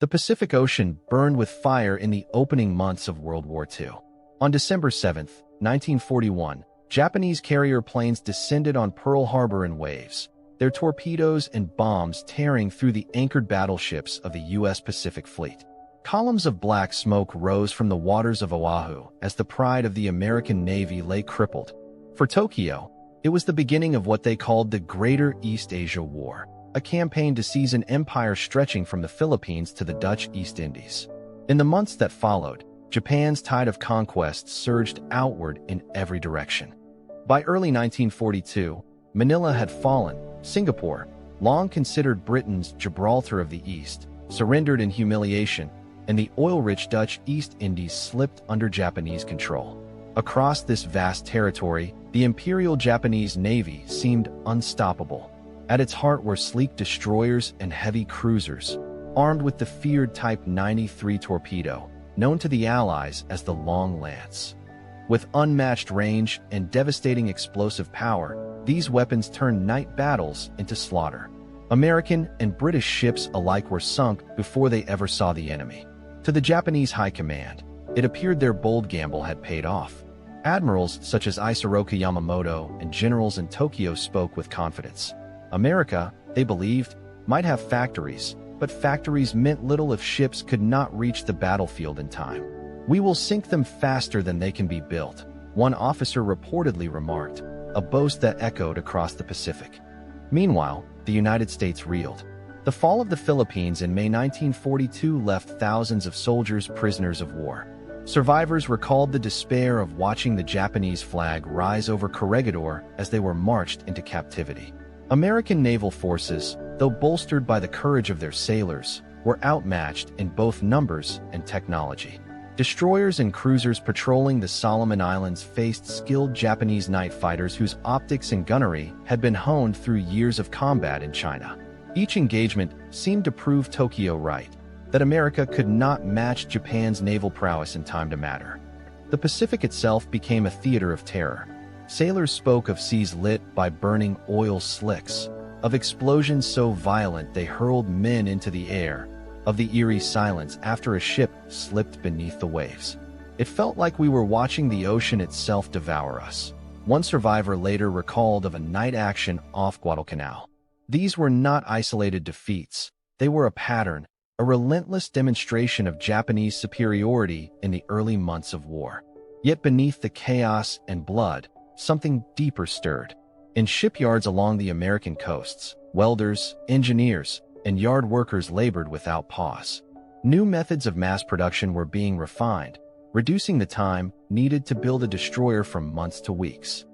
The Pacific Ocean burned with fire in the opening months of World War II. On December 7, 1941, Japanese carrier planes descended on Pearl Harbor in waves, their torpedoes and bombs tearing through the anchored battleships of the U.S. Pacific Fleet. Columns of black smoke rose from the waters of Oahu as the pride of the American Navy lay crippled. For Tokyo, it was the beginning of what they called the Greater East Asia War, a campaign to seize an empire stretching from the Philippines to the Dutch East Indies. In the months that followed, Japan's tide of conquest surged outward in every direction. By early 1942, Manila had fallen. Singapore, long considered Britain's Gibraltar of the East, surrendered in humiliation, and the oil-rich Dutch East Indies slipped under Japanese control. Across this vast territory, the Imperial Japanese Navy seemed unstoppable. At its heart were sleek destroyers and heavy cruisers, armed with the feared Type 93 torpedo, known to the Allies as the Long Lance. With unmatched range and devastating explosive power, these weapons turned night battles into slaughter. American and British ships alike were sunk before they ever saw the enemy. To the Japanese high command, it appeared their bold gamble had paid off. Admirals such as Isoroku Yamamoto and generals in Tokyo spoke with confidence. America, they believed, might have factories, but factories meant little if ships could not reach the battlefield in time. "We will sink them faster than they can be built," one officer reportedly remarked, a boast that echoed across the Pacific. Meanwhile, the United States reeled. The fall of the Philippines in May 1942 left thousands of soldiers prisoners of war. Survivors recalled the despair of watching the Japanese flag rise over Corregidor as they were marched into captivity. American naval forces, though bolstered by the courage of their sailors, were outmatched in both numbers and technology. Destroyers and cruisers patrolling the Solomon Islands faced skilled Japanese night fighters whose optics and gunnery had been honed through years of combat in China. Each engagement seemed to prove Tokyo right, that America could not match Japan's naval prowess in time to matter. The Pacific itself became a theater of terror. Sailors spoke of seas lit by burning oil slicks, of explosions so violent they hurled men into the air, of the eerie silence after a ship slipped beneath the waves. It felt like we were watching the ocean itself devour us. One survivor later recalled of a night action off Guadalcanal. These were not isolated defeats. They were a pattern, a relentless demonstration of Japanese superiority in the early months of war. Yet beneath the chaos and blood, something deeper stirred. In shipyards along the American coasts, welders, engineers, and yard workers labored without pause. New methods of mass production were being refined, reducing the time needed to build a destroyer from months to weeks.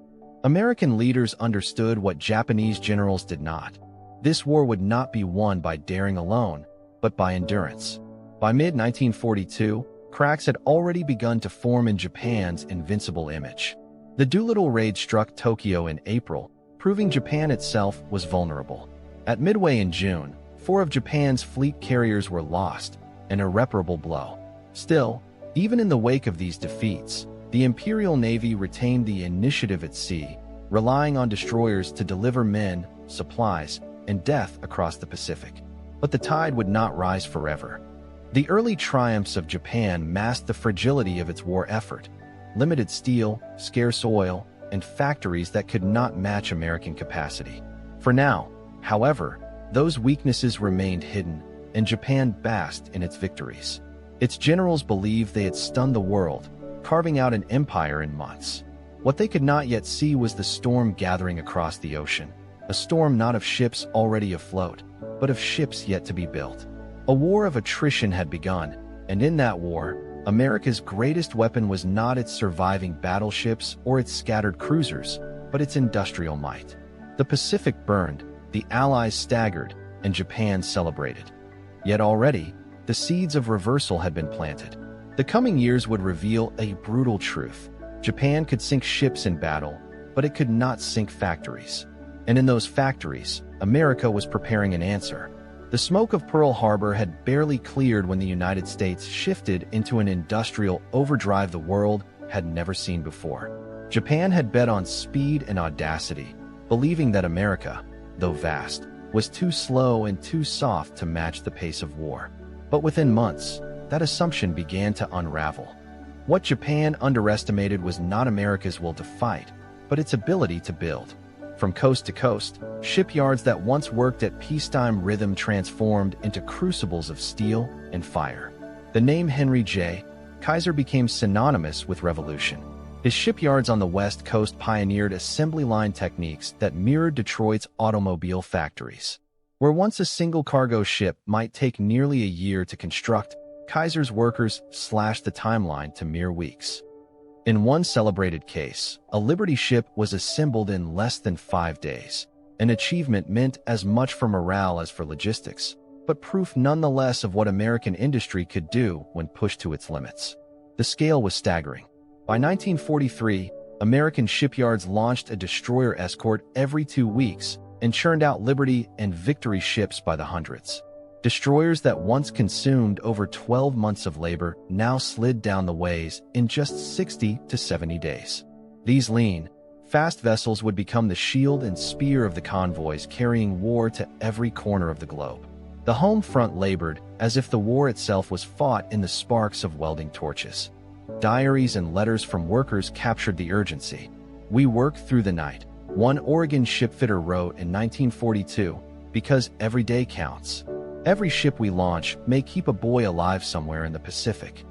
American leaders understood what Japanese generals did not. This war would not be won by daring alone, but by endurance. By mid-1942, cracks had already begun to form in Japan's invincible image. The Doolittle raid struck Tokyo in April, proving Japan itself was vulnerable. At midway in June, 4 of Japan's fleet carriers were lost, an irreparable blow. Still, even in the wake of these defeats, the Imperial Navy retained the initiative at sea, relying on destroyers to deliver men, supplies, and death across the Pacific. But the tide would not rise forever. The early triumphs of Japan masked the fragility of its war effort: limited steel, scarce oil, and factories that could not match American capacity. For now, however, those weaknesses remained hidden, and Japan basked in its victories. Its generals believed they had stunned the world, carving out an empire in months. What they could not yet see was the storm gathering across the ocean, a storm not of ships already afloat, but of ships yet to be built. A war of attrition had begun, and in that war, America's greatest weapon was not its surviving battleships or its scattered cruisers, but its industrial might. The Pacific burned, the Allies staggered, and Japan celebrated. Yet already, the seeds of reversal had been planted. The coming years would reveal a brutal truth. Japan could sink ships in battle, but it could not sink factories. And in those factories, America was preparing an answer. The smoke of Pearl Harbor had barely cleared when the United States shifted into an industrial overdrive the world had never seen before. Japan had bet on speed and audacity, believing that America, though vast, was too slow and too soft to match the pace of war. But within months, that assumption began to unravel. What Japan underestimated was not America's will to fight, but its ability to build. From coast to coast, shipyards that once worked at peacetime rhythm transformed into crucibles of steel and fire. The name Henry J. Kaiser became synonymous with revolution. His shipyards on the West Coast pioneered assembly line techniques that mirrored Detroit's automobile factories. Where once a single cargo ship might take nearly a year to construct, Kaiser's workers slashed the timeline to mere weeks. In one celebrated case, a Liberty ship was assembled in less than 5 days, an achievement meant as much for morale as for logistics, but proof nonetheless of what American industry could do when pushed to its limits. The scale was staggering. By 1943, American shipyards launched a destroyer escort every 2 weeks and churned out Liberty and Victory ships by the hundreds. Destroyers that once consumed over 12 months of labor now slid down the ways in just 60 to 70 days. These lean, fast vessels would become the shield and spear of the convoys carrying war to every corner of the globe. The home front labored as if the war itself was fought in the sparks of welding torches. Diaries and letters from workers captured the urgency. "We work through the night," one Oregon shipfitter wrote in 1942, "because every day counts. Every ship we launch may keep a boy alive somewhere in the Pacific."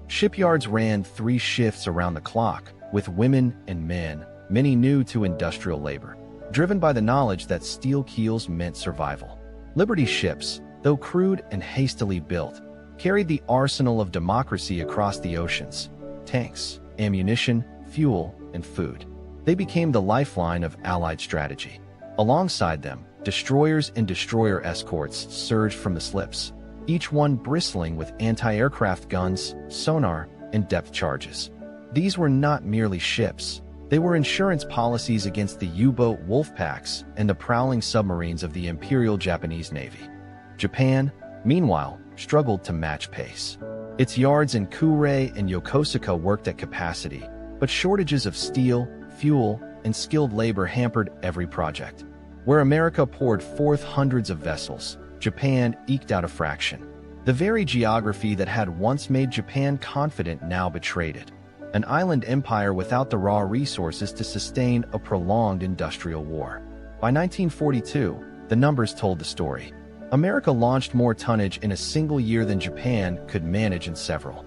Shipyards ran 3 shifts around the clock, with women and men, many new to industrial labor, driven by the knowledge that steel keels meant survival. Liberty ships, though crude and hastily built, carried the arsenal of democracy across the oceans: tanks, ammunition, fuel, and food. They became the lifeline of Allied strategy. Alongside them, destroyers and destroyer escorts surged from the slips, each one bristling with anti-aircraft guns, sonar, and depth charges. These were not merely ships. They were insurance policies against the U-boat wolf packs and the prowling submarines of the Imperial Japanese Navy. Japan, meanwhile, struggled to match pace. Its yards in Kure and Yokosuka worked at capacity, but shortages of steel, fuel, and skilled labor hampered every project. Where America poured forth hundreds of vessels, Japan eked out a fraction. The very geography that had once made Japan confident now betrayed it. An island empire without the raw resources to sustain a prolonged industrial war. By 1942, the numbers told the story. America launched more tonnage in a single year than Japan could manage in several.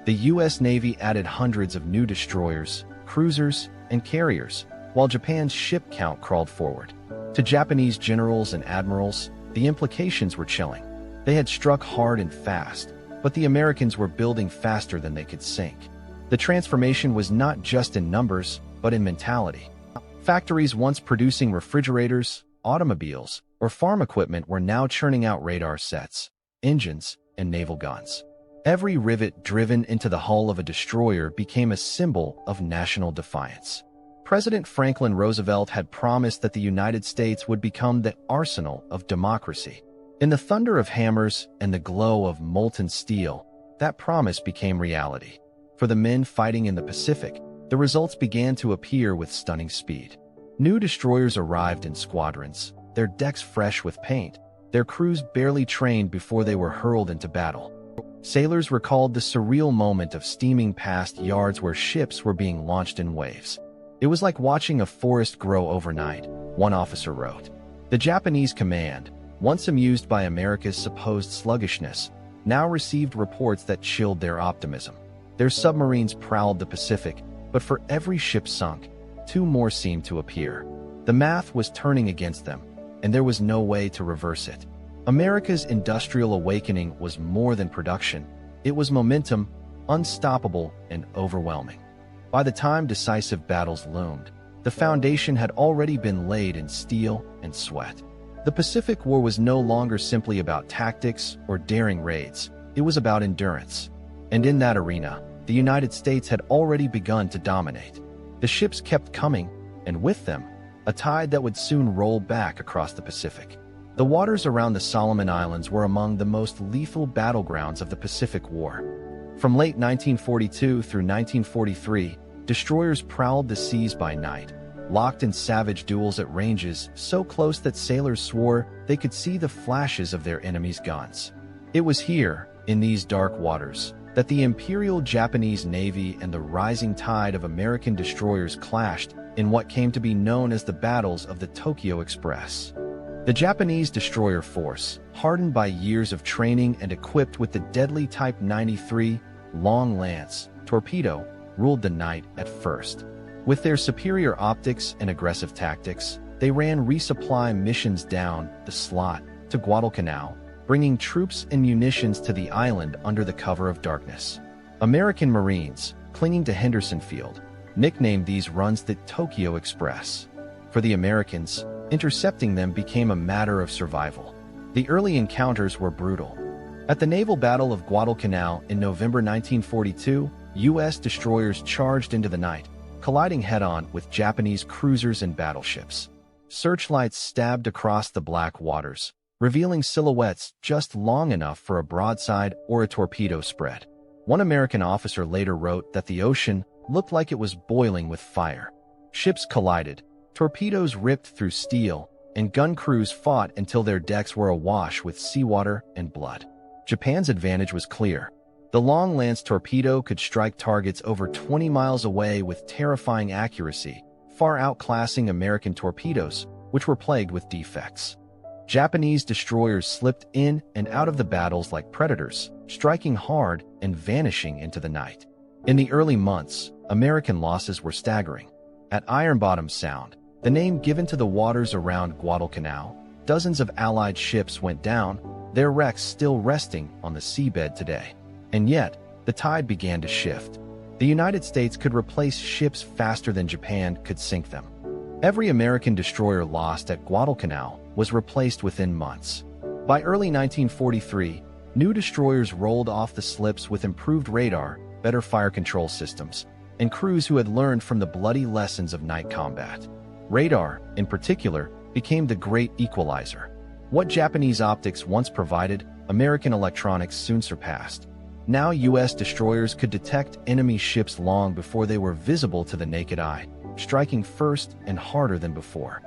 The U.S. Navy added hundreds of new destroyers, cruisers, and carriers, while Japan's ship count crawled forward. To Japanese generals and admirals, the implications were chilling. They had struck hard and fast, but the Americans were building faster than they could sink. The transformation was not just in numbers, but in mentality. Factories once producing refrigerators, automobiles, or farm equipment were now churning out radar sets, engines, and naval guns. Every rivet driven into the hull of a destroyer became a symbol of national defiance. President Franklin Roosevelt had promised that the United States would become the arsenal of democracy. In the thunder of hammers and the glow of molten steel, that promise became reality. For the men fighting in the Pacific, the results began to appear with stunning speed. New destroyers arrived in squadrons, their decks fresh with paint, their crews barely trained before they were hurled into battle. Sailors recalled the surreal moment of steaming past yards where ships were being launched in waves. It was like watching a forest grow overnight, one officer wrote. The Japanese command, once amused by America's supposed sluggishness, now received reports that chilled their optimism. Their submarines prowled the Pacific, but for every ship sunk, 2 more seemed to appear. The math was turning against them, and there was no way to reverse it. America's industrial awakening was more than production. It was momentum, unstoppable and overwhelming. By the time decisive battles loomed, the foundation had already been laid in steel and sweat. The Pacific War was no longer simply about tactics or daring raids. It was about endurance. And in that arena, the United States had already begun to dominate. The ships kept coming, and with them, a tide that would soon roll back across the Pacific. The waters around the Solomon Islands were among the most lethal battlegrounds of the Pacific War. From late 1942 through 1943, destroyers prowled the seas by night, locked in savage duels at ranges so close that sailors swore they could see the flashes of their enemies' guns. It was here, in these dark waters that the Imperial Japanese Navy and the rising tide of American destroyers clashed in what came to be known as the Battles of the Tokyo Express. The Japanese destroyer force, hardened by years of training and equipped with the deadly Type 93 Long Lance torpedo, ruled the night at first. With their superior optics and aggressive tactics, they ran resupply missions down the slot to Guadalcanal, bringing troops and munitions to the island under the cover of darkness. American Marines, clinging to Henderson Field, nicknamed these runs the Tokyo Express. For the Americans, intercepting them became a matter of survival. The early encounters were brutal. At the Naval Battle of Guadalcanal in November 1942, U.S. destroyers charged into the night, colliding head-on with Japanese cruisers and battleships. Searchlights stabbed across the black waters, revealing silhouettes just long enough for a broadside or a torpedo spread. One American officer later wrote that the ocean looked like it was boiling with fire. Ships collided, torpedoes ripped through steel, and gun crews fought until their decks were awash with seawater and blood. Japan's advantage was clear. The Long Lance torpedo could strike targets over 20 miles away with terrifying accuracy, far outclassing American torpedoes, which were plagued with defects. Japanese destroyers slipped in and out of the battles like predators, striking hard and vanishing into the night. In the early months, American losses were staggering. At Iron Bottom Sound, the name given to the waters around Guadalcanal, dozens of Allied ships went down, their wrecks still resting on the seabed today. And yet, the tide began to shift. The United States could replace ships faster than Japan could sink them. Every American destroyer lost at Guadalcanal was replaced within months. By early 1943, new destroyers rolled off the slips with improved radar, better fire control systems, and crews who had learned from the bloody lessons of night combat. Radar, in particular, became the great equalizer. What Japanese optics once provided, American electronics soon surpassed. Now U.S. destroyers could detect enemy ships long before they were visible to the naked eye, striking first and harder than before.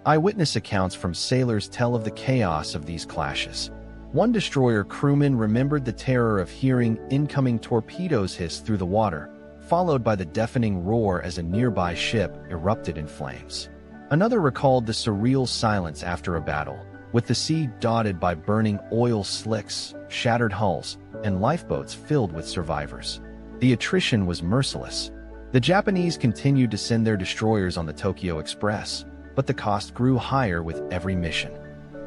Eyewitness accounts from sailors tell of the chaos of these clashes. One destroyer crewman remembered the terror of hearing incoming torpedoes hiss through the water, followed by the deafening roar as a nearby ship erupted in flames. Another recalled the surreal silence after a battle, with the sea dotted by burning oil slicks, shattered hulls, and lifeboats filled with survivors. The attrition was merciless. The Japanese continued to send their destroyers on the Tokyo Express, but the cost grew higher with every mission.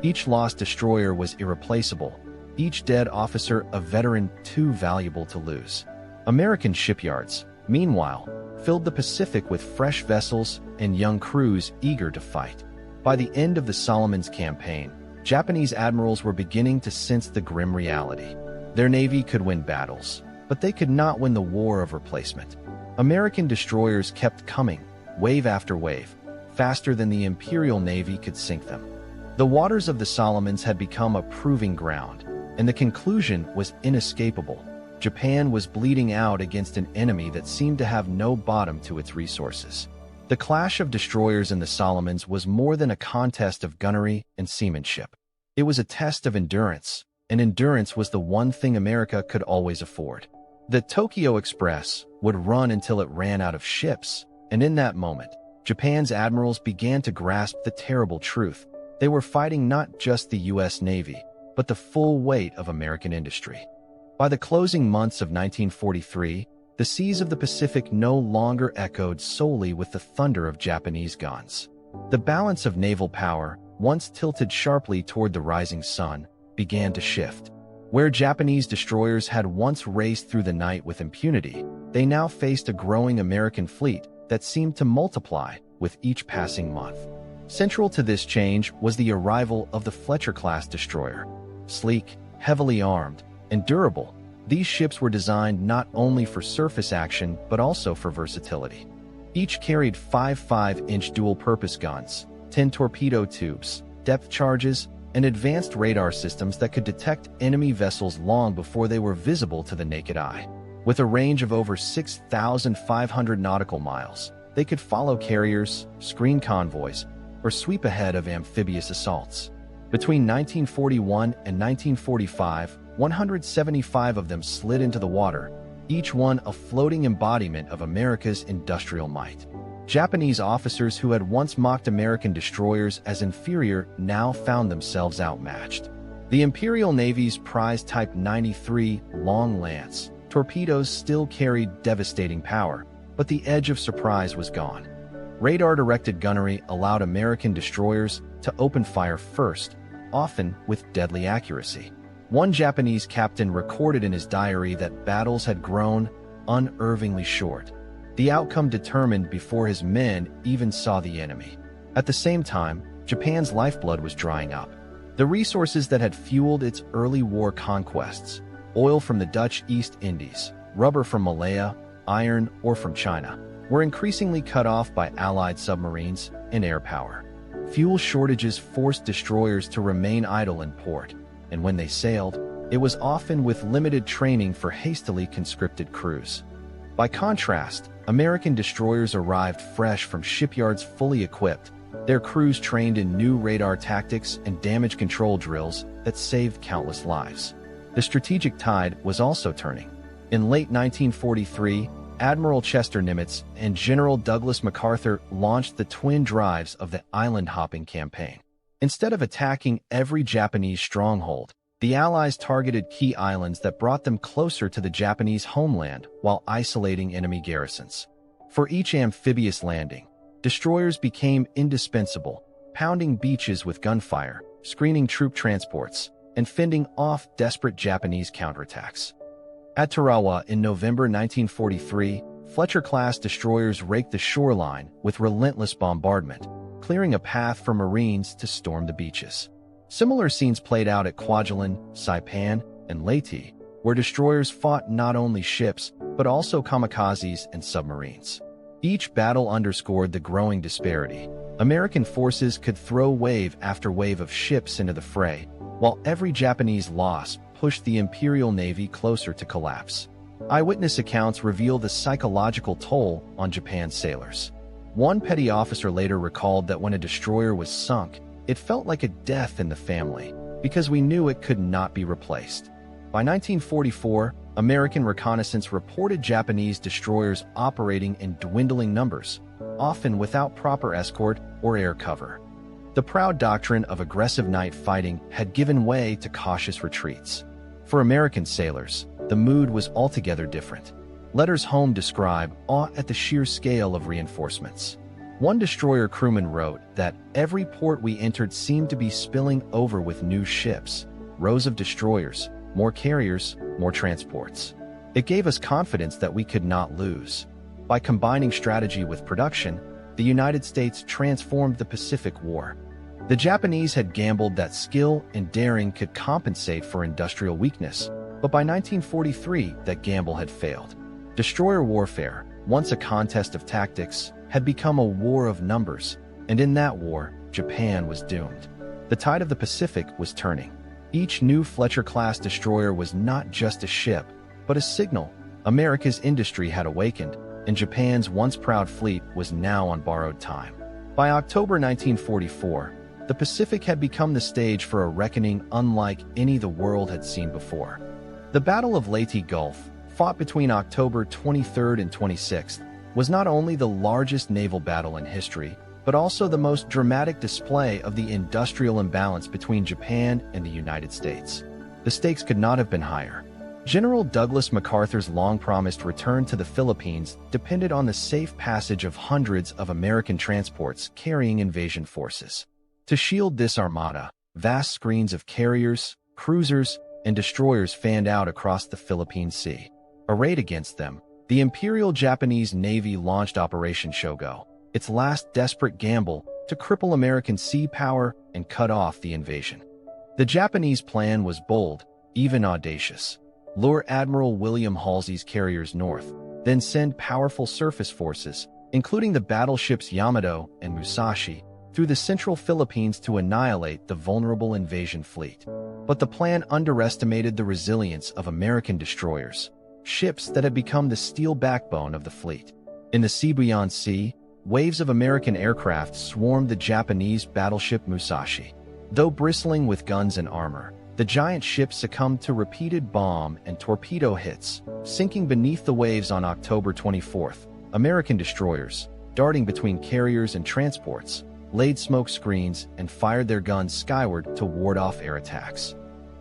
Each lost destroyer was irreplaceable, each dead officer a veteran too valuable to lose. American shipyards, meanwhile, filled the Pacific with fresh vessels and young crews eager to fight. By the end of the Solomons campaign, Japanese admirals were beginning to sense the grim reality. Their navy could win battles, but they could not win the war of replacement. American destroyers kept coming, wave after wave, faster than the Imperial Navy could sink them. The waters of the Solomons had become a proving ground, and the conclusion was inescapable. Japan was bleeding out against an enemy that seemed to have no bottom to its resources. The clash of destroyers in the Solomons was more than a contest of gunnery and seamanship. It was a test of endurance, and endurance was the one thing America could always afford. The Tokyo Express would run until it ran out of ships, and in that moment, Japan's admirals began to grasp the terrible truth. They were fighting not just the U.S. Navy, but the full weight of American industry. By the closing months of 1943, the seas of the Pacific no longer echoed solely with the thunder of Japanese guns. The balance of naval power, once tilted sharply toward the rising sun, began to shift. Where Japanese destroyers had once raced through the night with impunity, they now faced a growing American fleet that seemed to multiply with each passing month. Central to this change was the arrival of the Fletcher-class destroyer. Sleek, heavily armed, and durable, these ships were designed not only for surface action but also for versatility. Each carried 5 5-inch dual-purpose guns, 10 torpedo tubes, depth charges, and advanced radar systems that could detect enemy vessels long before they were visible to the naked eye. With a range of over 6,500 nautical miles, they could follow carriers, screen convoys, or sweep ahead of amphibious assaults. Between 1941 and 1945, 175 of them slid into the water, each one a floating embodiment of America's industrial might. Japanese officers who had once mocked American destroyers as inferior now found themselves outmatched. The Imperial Navy's prize Type 93 Long Lance torpedoes still carried devastating power, but the edge of surprise was gone. Radar-directed gunnery allowed American destroyers to open fire first, often with deadly accuracy. One Japanese captain recorded in his diary that battles had grown unervingly short, the outcome determined before his men even saw the enemy. At the same time, Japan's lifeblood was drying up. The resources that had fueled its early war conquests, oil from the Dutch East Indies, rubber from Malaya, iron ore from China, were increasingly cut off by Allied submarines and air power. Fuel shortages forced destroyers to remain idle in port, and when they sailed, it was often with limited training for hastily conscripted crews. By contrast, American destroyers arrived fresh from shipyards fully equipped, their crews trained in new radar tactics and damage control drills that saved countless lives. The strategic tide was also turning. In late 1943, Admiral Chester Nimitz and General Douglas MacArthur launched the twin drives of the island-hopping campaign. Instead of attacking every Japanese stronghold, the Allies targeted key islands that brought them closer to the Japanese homeland while isolating enemy garrisons. For each amphibious landing, destroyers became indispensable, pounding beaches with gunfire, screening troop transports, and fending off desperate Japanese counterattacks. At Tarawa in November 1943, Fletcher-class destroyers raked the shoreline with relentless bombardment, clearing a path for Marines to storm the beaches. Similar scenes played out at Kwajalein, Saipan, and Leyte, where destroyers fought not only ships, but also kamikazes and submarines. Each battle underscored the growing disparity. American forces could throw wave after wave of ships into the fray, while every Japanese loss pushed the Imperial Navy closer to collapse. Eyewitness accounts reveal the psychological toll on Japan's sailors. One petty officer later recalled that when a destroyer was sunk, it felt like a death in the family, because we knew it could not be replaced. By 1944, American reconnaissance reported Japanese destroyers operating in dwindling numbers, often without proper escort or air cover. The proud doctrine of aggressive night fighting had given way to cautious retreats. For American sailors, the mood was altogether different. Letters home describe awe at the sheer scale of reinforcements. One destroyer crewman wrote that every port we entered seemed to be spilling over with new ships, rows of destroyers, more carriers, more transports. It gave us confidence that we could not lose. By combining strategy with production, the United States transformed the Pacific War. The Japanese had gambled that skill and daring could compensate for industrial weakness, but by 1943, that gamble had failed. Destroyer warfare, once a contest of tactics, had become a war of numbers, and in that war, Japan was doomed. The tide of the Pacific was turning. Each new Fletcher-class destroyer was not just a ship, but a signal. America's industry had awakened, and Japan's once proud fleet was now on borrowed time. By October 1944, the Pacific had become the stage for a reckoning unlike any the world had seen before. The Battle of Leyte Gulf, fought between October 23rd and 26th, was not only the largest naval battle in history, but also the most dramatic display of the industrial imbalance between Japan and the United States. The stakes could not have been higher. General Douglas MacArthur's long-promised return to the Philippines depended on the safe passage of hundreds of American transports carrying invasion forces. To shield this armada, vast screens of carriers, cruisers, and destroyers fanned out across the Philippine Sea. Arrayed against them, the Imperial Japanese Navy launched Operation Shogo, its last desperate gamble to cripple American sea power and cut off the invasion. The Japanese plan was bold, even audacious. Lure Admiral William Halsey's carriers north, then send powerful surface forces, including the battleships Yamato and Musashi, through the central Philippines to annihilate the vulnerable invasion fleet. But the plan underestimated the resilience of American destroyers, ships that had become the steel backbone of the fleet. In the Sibuyan Sea, waves of American aircraft swarmed the Japanese battleship Musashi. Though bristling with guns and armor, The giant ship succumbed to repeated bomb and torpedo hits, sinking beneath the waves on October 24th. American destroyers, darting between carriers and transports, laid smoke screens and fired their guns skyward to ward off air attacks.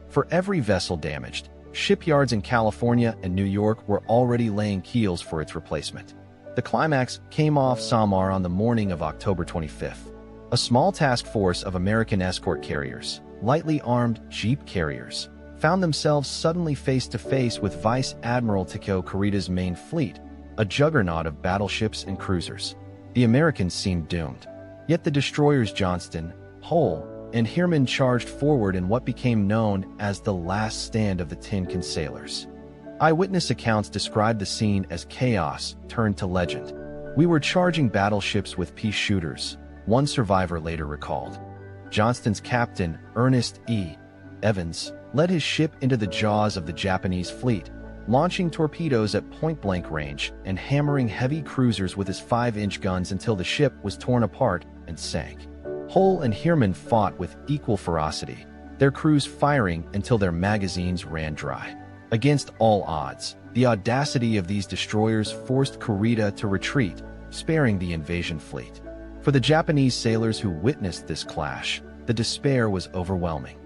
For every vessel damaged, shipyards in California and New York were already laying keels for its replacement. The climax came off Samar on the morning of October 25th. A small task force of American escort carriers, lightly armed jeep carriers, found themselves suddenly face-to-face with Vice Admiral Tycho Kurita's main fleet, a juggernaut of battleships and cruisers. The Americans seemed doomed. Yet the destroyers Johnston, Hull, and Heermann charged forward in what became known as the last stand of the Tin sailors. Eyewitness accounts described the scene as chaos turned to legend. "We were charging battleships with pea shooters," one survivor later recalled. Johnston's captain, Ernest E. Evans, led his ship into the jaws of the Japanese fleet, launching torpedoes at point-blank range and hammering heavy cruisers with his 5-inch guns until the ship was torn apart and sank. Hull and Heermann fought with equal ferocity, their crews firing until their magazines ran dry. Against all odds, the audacity of these destroyers forced Kurita to retreat, sparing the invasion fleet. For the Japanese sailors who witnessed this clash, the despair was overwhelming.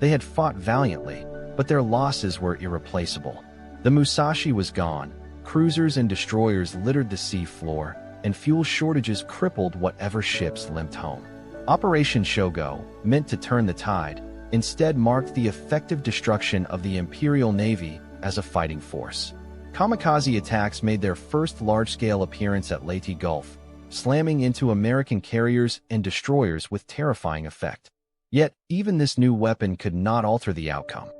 They had fought valiantly, but their losses were irreplaceable. The Musashi was gone, cruisers and destroyers littered the sea floor, and fuel shortages crippled whatever ships limped home. Operation Shogo, meant to turn the tide, instead marked the effective destruction of the Imperial Navy as a fighting force. Kamikaze attacks made their first large-scale appearance at Leyte Gulf, slamming into American carriers and destroyers with terrifying effect. Yet, even this new weapon could not alter the outcome.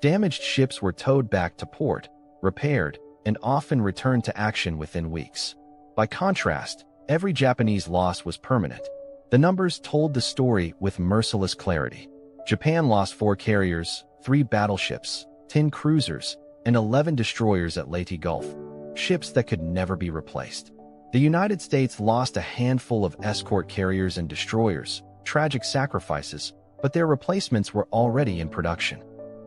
Damaged ships were towed back to port, repaired, and often returned to action within weeks. By contrast, every Japanese loss was permanent. The numbers told the story with merciless clarity. Japan lost 4 carriers, 3 battleships, 10 cruisers, and 11 destroyers at Leyte Gulf, ships that could never be replaced. The United States lost a handful of escort carriers and destroyers, tragic sacrifices, but their replacements were already in production.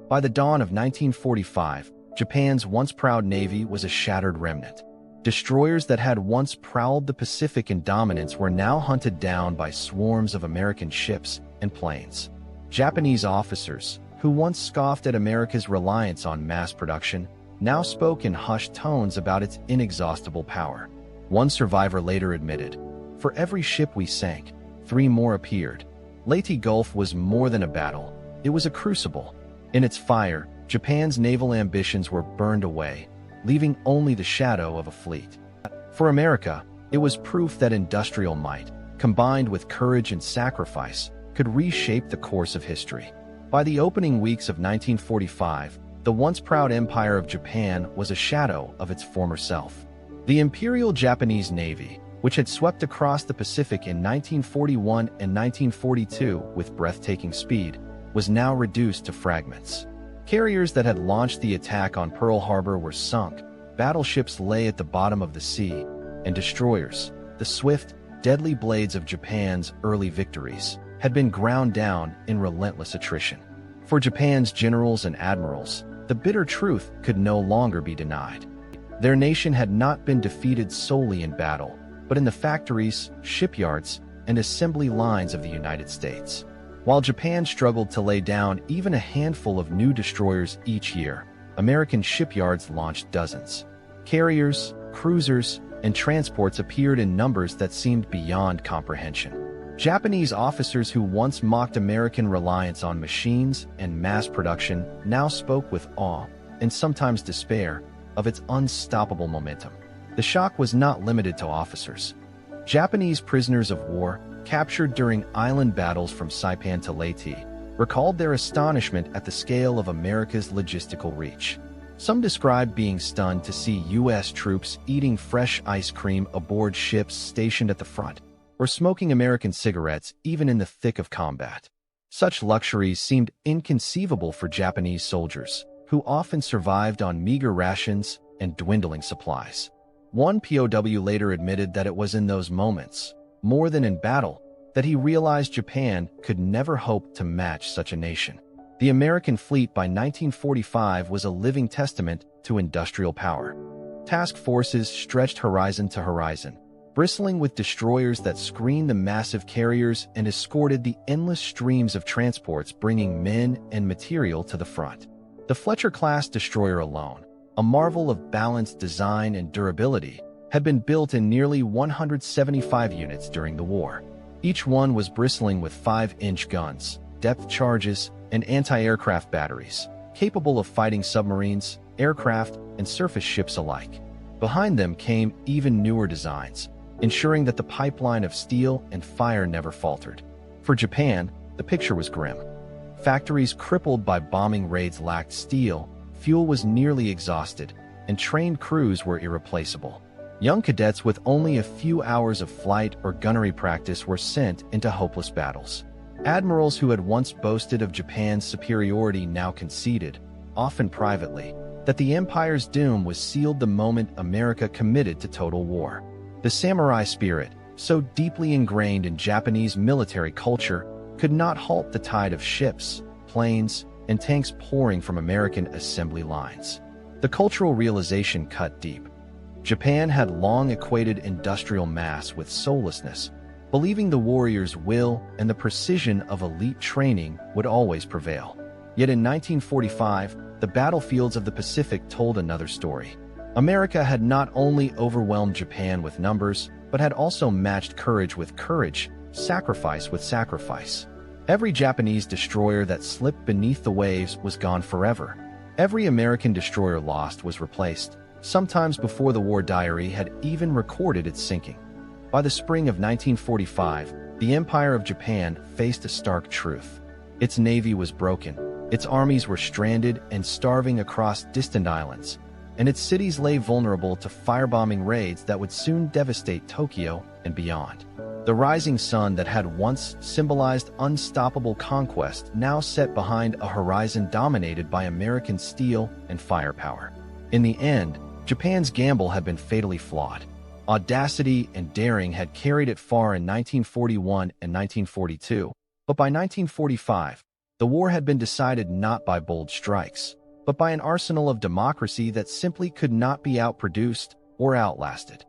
By the dawn of 1945, Japan's once proud navy was a shattered remnant. Destroyers that had once prowled the Pacific in dominance were now hunted down by swarms of American ships and planes. Japanese officers, who once scoffed at America's reliance on mass production, now spoke in hushed tones about its inexhaustible power. One survivor later admitted, "For every ship we sank, 3 more appeared." Leyte Gulf was more than a battle, it was a crucible. In its fire, Japan's naval ambitions were burned away, leaving only the shadow of a fleet. For America, it was proof that industrial might, combined with courage and sacrifice, could reshape the course of history. By the opening weeks of 1945, the once proud empire of Japan was a shadow of its former self. The Imperial Japanese Navy, which had swept across the Pacific in 1941 and 1942 with breathtaking speed, was now reduced to fragments. Carriers that had launched the attack on Pearl Harbor were sunk, battleships lay at the bottom of the sea, and destroyers, the swift, deadly blades of Japan's early victories, had been ground down in relentless attrition. For Japan's generals and admirals, the bitter truth could no longer be denied. Their nation had not been defeated solely in battle, but in the factories, shipyards, and assembly lines of the United States. While Japan struggled to lay down even a handful of new destroyers each year, American shipyards launched dozens. Carriers, cruisers, and transports appeared in numbers that seemed beyond comprehension. Japanese officers who once mocked American reliance on machines and mass production now spoke with awe, and sometimes despair, of its unstoppable momentum. The shock was not limited to officers. Japanese prisoners of war, captured during island battles from Saipan to Leyte, recalled their astonishment at the scale of America's logistical reach. Some described being stunned to see U.S. troops eating fresh ice cream aboard ships stationed at the front, or smoking American cigarettes even in the thick of combat. Such luxuries seemed inconceivable for Japanese soldiers, who often survived on meager rations and dwindling supplies. One POW later admitted that it was in those moments, more than in battle, that he realized Japan could never hope to match such a nation. The American fleet by 1945 was a living testament to industrial power. Task forces stretched horizon to horizon, bristling with destroyers that screened the massive carriers and escorted the endless streams of transports bringing men and material to the front. The Fletcher-class destroyer alone, a marvel of balanced design and durability, had been built in nearly 175 units during the war. Each one was bristling with 5-inch guns, depth charges, and anti-aircraft batteries, capable of fighting submarines, aircraft, and surface ships alike. Behind them came even newer designs, ensuring that the pipeline of steel and fire never faltered. For Japan, the picture was grim. Factories crippled by bombing raids lacked steel, fuel was nearly exhausted, and trained crews were irreplaceable. Young cadets with only a few hours of flight or gunnery practice were sent into hopeless battles. Admirals who had once boasted of Japan's superiority now conceded, often privately, that the empire's doom was sealed the moment America committed to total war. The samurai spirit, so deeply ingrained in Japanese military culture, could not halt the tide of ships, planes, and tanks pouring from American assembly lines. The cultural realization cut deep. Japan had long equated industrial mass with soullessness, believing the warrior's will and the precision of elite training would always prevail. Yet in 1945, the battlefields of the Pacific told another story. America had not only overwhelmed Japan with numbers, but had also matched courage with courage, sacrifice with sacrifice. Every Japanese destroyer that slipped beneath the waves was gone forever. Every American destroyer lost was replaced, sometimes before the war diary had even recorded its sinking. By the spring of 1945, the Empire of Japan faced a stark truth. Its navy was broken, its armies were stranded and starving across distant islands, and its cities lay vulnerable to firebombing raids that would soon devastate Tokyo and beyond. The rising sun that had once symbolized unstoppable conquest now set behind a horizon dominated by American steel and firepower. In the end, Japan's gamble had been fatally flawed. Audacity and daring had carried it far in 1941 and 1942, but by 1945, the war had been decided not by bold strikes, but by an arsenal of democracy that simply could not be outproduced or outlasted.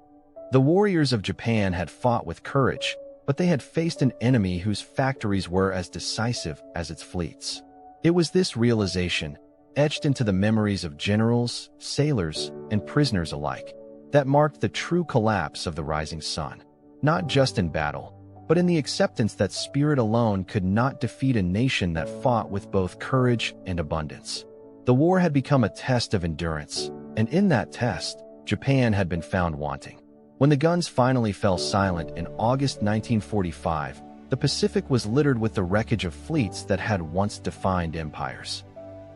The warriors of Japan had fought with courage, but they had faced an enemy whose factories were as decisive as its fleets. It was this realization, etched into the memories of generals, sailors, and prisoners alike, that marked the true collapse of the rising sun, not just in battle, but in the acceptance that spirit alone could not defeat a nation that fought with both courage and abundance. The war had become a test of endurance, and in that test, Japan had been found wanting. When the guns finally fell silent in August 1945, the Pacific was littered with the wreckage of fleets that had once defined empires.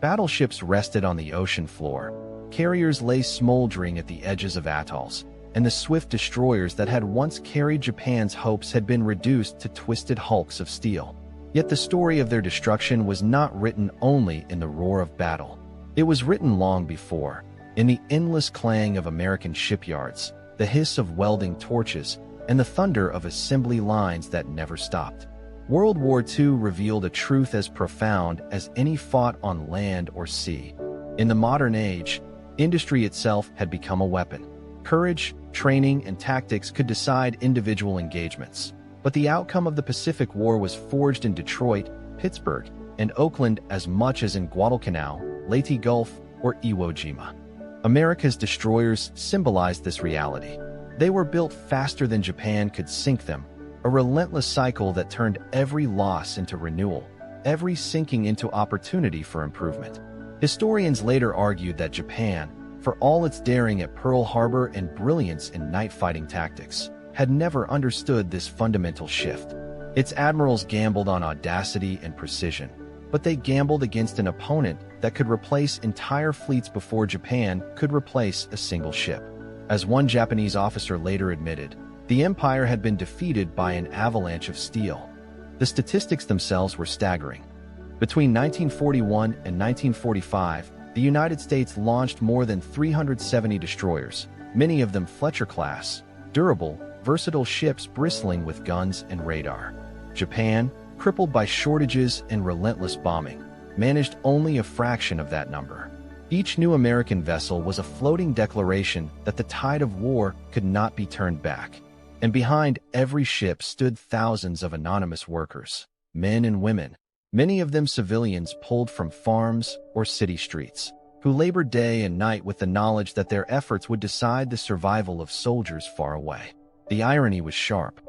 Battleships rested on the ocean floor, carriers lay smoldering at the edges of atolls, and the swift destroyers that had once carried Japan's hopes had been reduced to twisted hulks of steel. Yet the story of their destruction was not written only in the roar of battle. It was written long before, in the endless clang of American shipyards, the hiss of welding torches, and the thunder of assembly lines that never stopped. World War II revealed a truth as profound as any fought on land or sea. In the modern age, industry itself had become a weapon. Courage, training, and tactics could decide individual engagements, but the outcome of the Pacific War was forged in Detroit, Pittsburgh, and Oakland as much as in Guadalcanal, Leyte Gulf, or Iwo Jima. America's destroyers symbolized this reality. They were built faster than Japan could sink them, a relentless cycle that turned every loss into renewal, every sinking into opportunity for improvement. Historians later argued that Japan, for all its daring at Pearl Harbor and brilliance in night-fighting tactics, had never understood this fundamental shift. Its admirals gambled on audacity and precision, but they gambled against an opponent that could replace entire fleets before Japan could replace a single ship. As one Japanese officer later admitted, the empire had been defeated by an avalanche of steel. The statistics themselves were staggering. Between 1941 and 1945, the United States launched more than 370 destroyers, many of them Fletcher-class, durable, versatile ships bristling with guns and radar. Japan, crippled by shortages and relentless bombing, managed only a fraction of that number. Each new American vessel was a floating declaration that the tide of war could not be turned back. And behind every ship stood thousands of anonymous workers, men and women, many of them civilians pulled from farms or city streets, who labored day and night with the knowledge that their efforts would decide the survival of soldiers far away. The irony was sharp.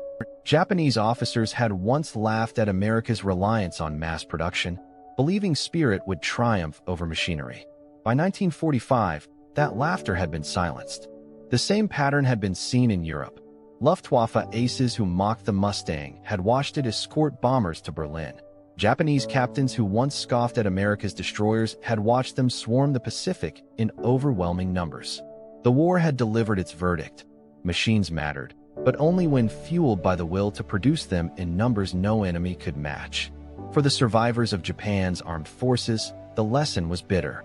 Japanese officers had once laughed at America's reliance on mass production, believing spirit would triumph over machinery. By 1945, that laughter had been silenced. The same pattern had been seen in Europe. Luftwaffe aces who mocked the Mustang had watched it escort bombers to Berlin. Japanese captains who once scoffed at America's destroyers had watched them swarm the Pacific in overwhelming numbers. The war had delivered its verdict. Machines mattered, but only when fueled by the will to produce them in numbers no enemy could match. For the survivors of Japan's armed forces, the lesson was bitter.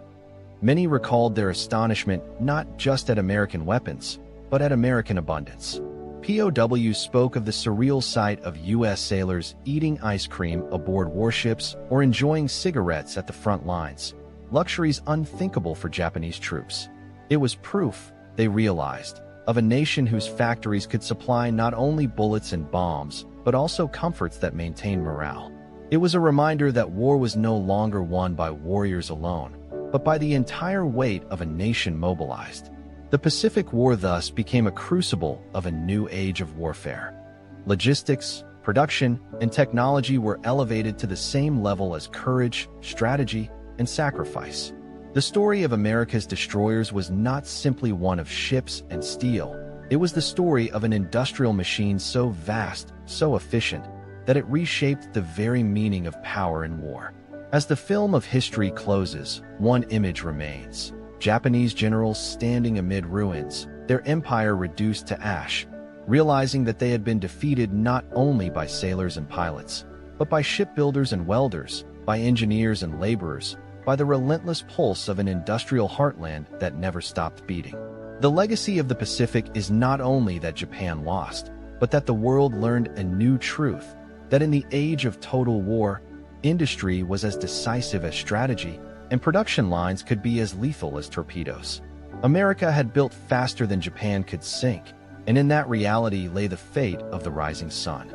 Many recalled their astonishment not just at American weapons, but at American abundance. POWs spoke of the surreal sight of U.S. sailors eating ice cream aboard warships or enjoying cigarettes at the front lines, luxuries unthinkable for Japanese troops. It was proof, they realized, of a nation whose factories could supply not only bullets and bombs, but also comforts that maintained morale. It was a reminder that war was no longer won by warriors alone, but by the entire weight of a nation mobilized. The Pacific War thus became a crucible of a new age of warfare. Logistics, production, and technology were elevated to the same level as courage, strategy, and sacrifice. The story of America's destroyers was not simply one of ships and steel. It was the story of an industrial machine so vast, so efficient, that it reshaped the very meaning of power in war. As the film of history closes, one image remains. Japanese generals standing amid ruins, their empire reduced to ash, realizing that they had been defeated not only by sailors and pilots, but by shipbuilders and welders, by engineers and laborers, by the relentless pulse of an industrial heartland that never stopped beating. The legacy of the Pacific is not only that Japan lost, but that the world learned a new truth, that in the age of total war, industry was as decisive as strategy, and production lines could be as lethal as torpedoes. America had built faster than Japan could sink, and in that reality lay the fate of the rising sun.